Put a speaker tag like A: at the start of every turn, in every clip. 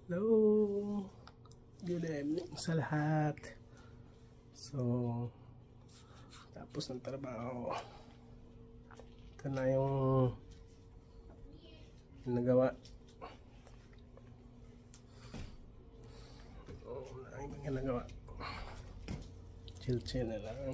A: Hello, good evening sa lahat. So, tapos ng trabaho, ito na yung nagawa. Wala yung nagawa. Chill na lang.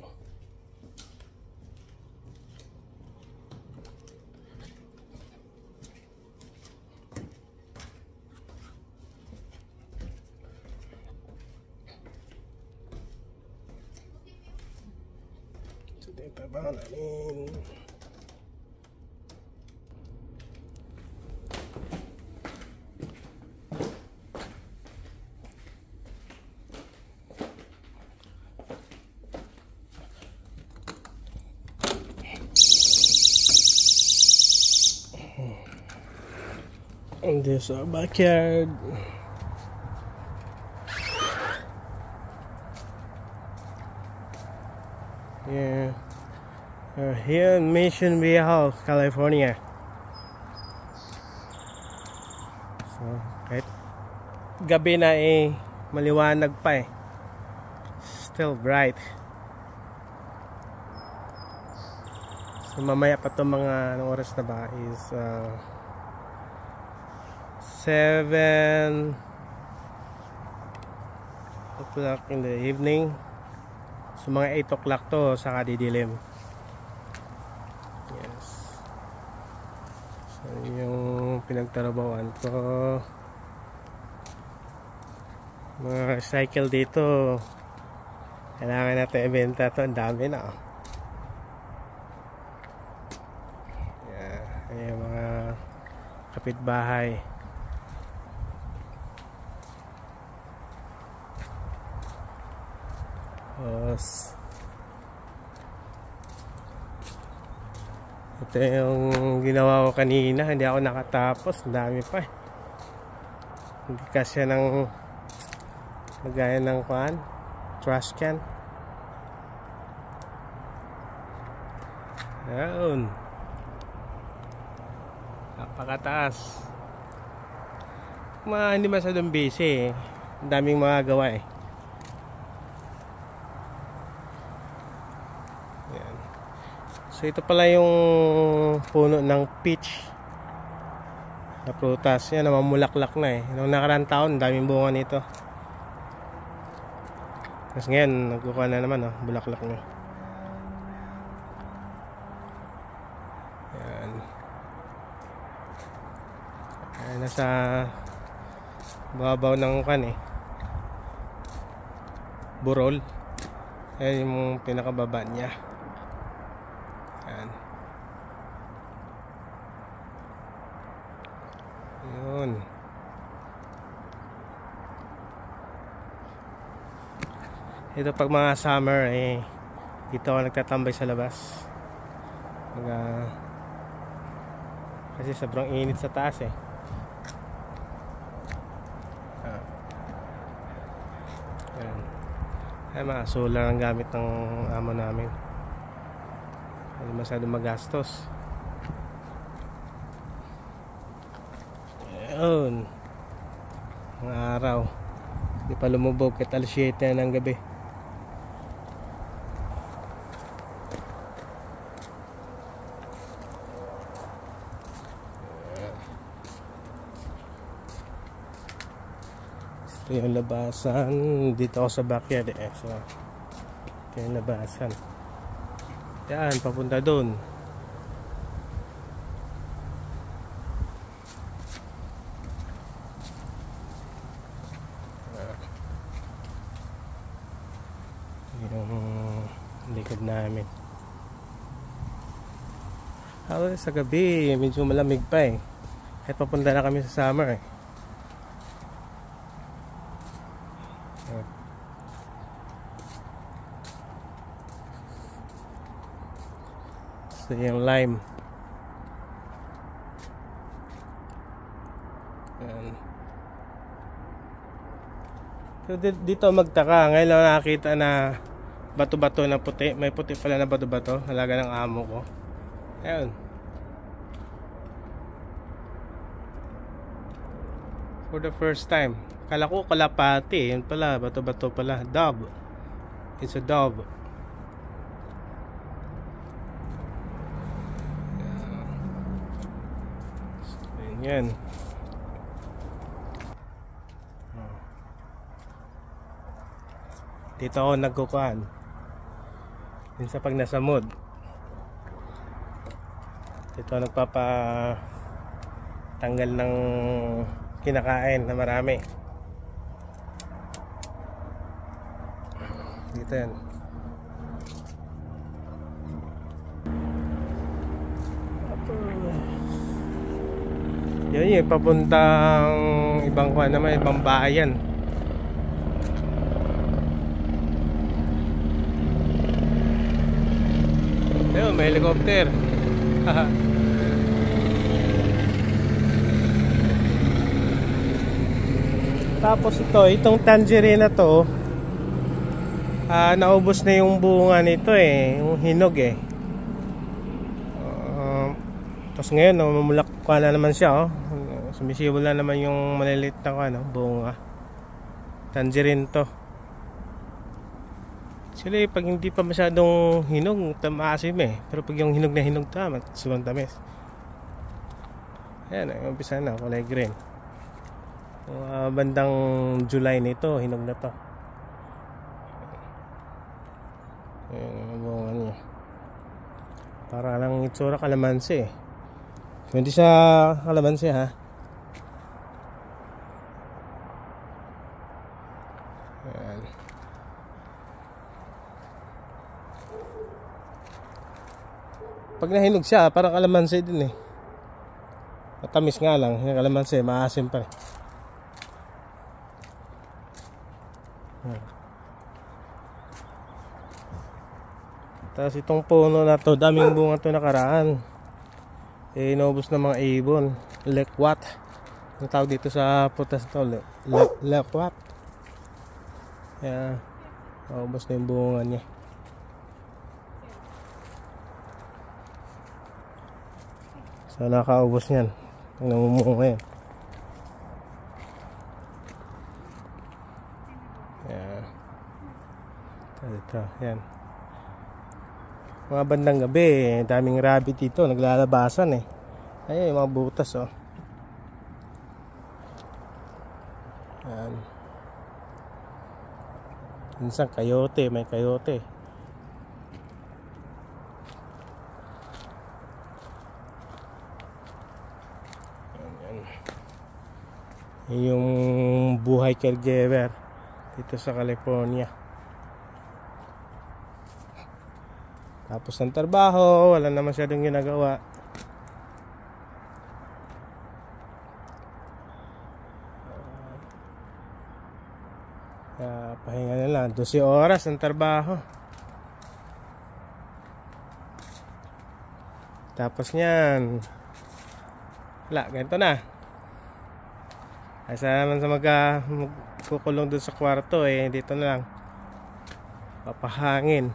A: So, ito yung trabaho namin. And this is our backyard. Yeah, we're here in Mission Viejo, California. So, kahit gabi na maliwanag pa still bright. So mamaya pa to mga anong oras na ba is 7 o'clock in the evening. So mga 8 o'clock to saka didilim. Yes. So yung pinagtrabawan ko, mga cycle dito, kailangan natin ibenta to. Ang dami na. Ayan, mga kapitbahay. Ito yung ginawa ko kanina, hindi ako nakatapos, ang dami pa hindi kasi ng lagaya ng trash can. Ayun, napakataas. Hindi masyadong busy ang daming magagawa So ito pala yung puno ng peach na prutas. Yan, namamulaklak na Noong nakaraan taon, daming bunga nito. Tapos ngayon, nagkukuha na naman bulaklak nyo. Yan. Ayan, nasa babaw ng burol. Ayan yung pinakababa niya. Yan. Yun. Ito pag mga summer dito ako nagtatambay sa labas. Kasi sobrang init sa taas Yan. Ay, mga solar ang gamit ng amo namin. Hindi masyadong magastos. Ayun, mga araw, hindi pa lumubog kahit alas 7 ng gabi. Ito yung labasan. Dito ako sa backyard So, ito yung labasan. Yan, papunta doon. Yung likod namin. Sa gabi, medyo malamig pa Kahit papunta na kami sa summer So yung lime. Yan. So dito magtaka, ngayon lang nakakita na bato-bato na puti. May puti pala na bato-bato, halaga ng amo ko. Ayun. For the first time. Kala ko kalapati. Yun pala, bato-bato pala. Dove. It's a dove. Yan. Dito ako nagkukuhan. Yun sa pag nasa mood. Dito nagpapatanggal ng kinakain na marami. Dito yan. Yan yung papuntang ibang kuha naman, ibang bayan. Ayun, may helicopter. Tapos itong tangerine na to, naubos na yung bunga nito yung hinog tapos ngayon mamulak ka na naman siya sumisibol na naman yung maliliit na bunga. Tangerine to. Actually pag hindi pa masyadong hinog maasim pero pag yung hinog na hinog sobrang tamis. Ayan, umpisa na kulay green. Bandang July nito hinog na to. Ayan, bunga niya. Para lang itsura kalamansi hindi siya kalamansi ha. Ayan. Pag nahinog siya parang kalamansi din matamis nga lang. Yung kalamansi maasim pa rin. Tapos itong puno na to, daming bunga to nakaraan. Inubos ng mga ibon. Lekwat. Ang tawag dito sa putas to, lekwat. Kaya naubos na yung bunga niya. So nakaubos niyan. Namumunga yan. Ito, yan. Mga bandang gabi daming rabbit dito naglalabasan ayun yung mga butas yan. Minsan coyote, may coyote. Yan. Yung buhay caregiver dito sa California. Tapos ng trabaho, wala na masyadong ginagawa. Pahinga na lang, 12 oras ng trabaho. Tapos niyan, wala, ganito na. Asa naman sa magkukulong doon sa kwarto dito na lang. Papahangin.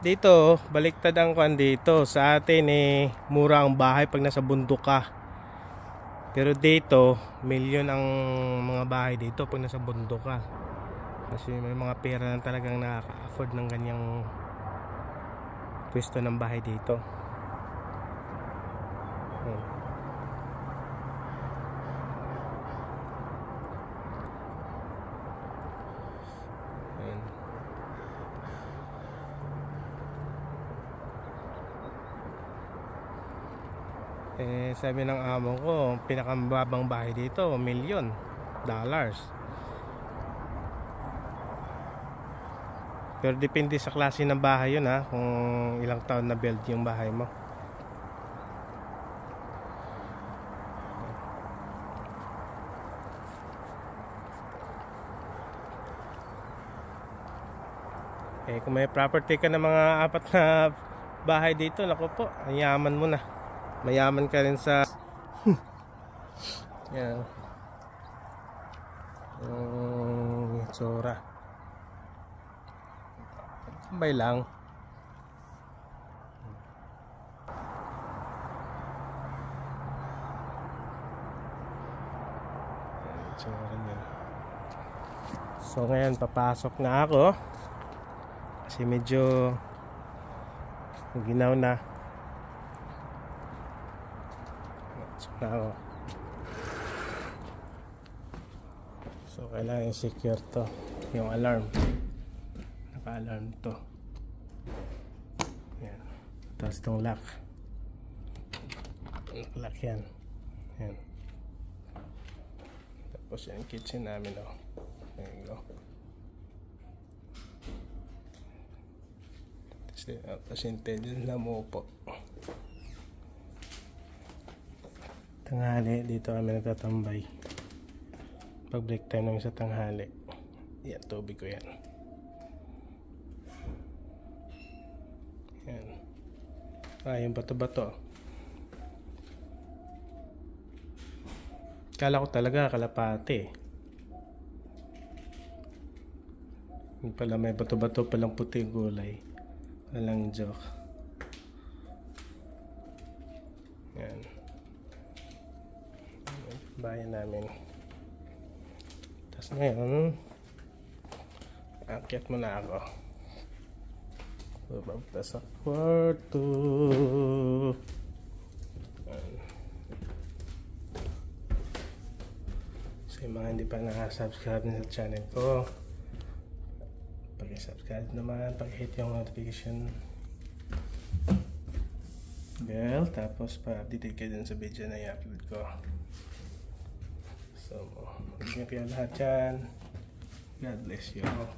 A: Dito, baliktad ang kwan dito. Sa atin mura ang bahay pag nasa bundok ka. Pero dito, milyon ang mga bahay dito pag nasa bundok ka. Kasi may mga pera na talagang nakaka-afford ng ganyang pwesto ng bahay dito. Sabi ng amo ko, pinakamababang bahay dito, $1 million. Pero depende sa klase ng bahay yun kung ilang taon na build yung bahay mo. Kung may property ka ng mga 4 na bahay dito, naku po, ang yaman mo na. Mayaman ka rin sa yan yung itsura. Tambay lang. tsura niya. So ngayon papasok na ako kasi medyo ginaw na. Pasok na ako. So kailangan i-secure to, yung alarm. Naka-alarm to. Yan. Tapos itong lock. Lock yan. Yan. Tapos yung kitchen namin, oh. There you go. Tapos yung table na mo po. Tanghali, dito kami nagtatambay. Pag break time namin sa tanghali. Yan, tubig ko yan. Yan. Yung bato-bato. Kala ko talaga kalapate. Yung pala may bato-bato palang puti gulay. Walang joke. Yan. Bayan namin. Tapos ngayon, akyat muna ako. Bababa sa kwarto. So yung mga hindi pa nakasubscribe na sa channel ko, pag-subscribe naman, pag-hit yung notification bell, tapos pa-update kayo dun sa video na i-upload ko. So, mag-ingat kayo lahat dyan. God bless you all.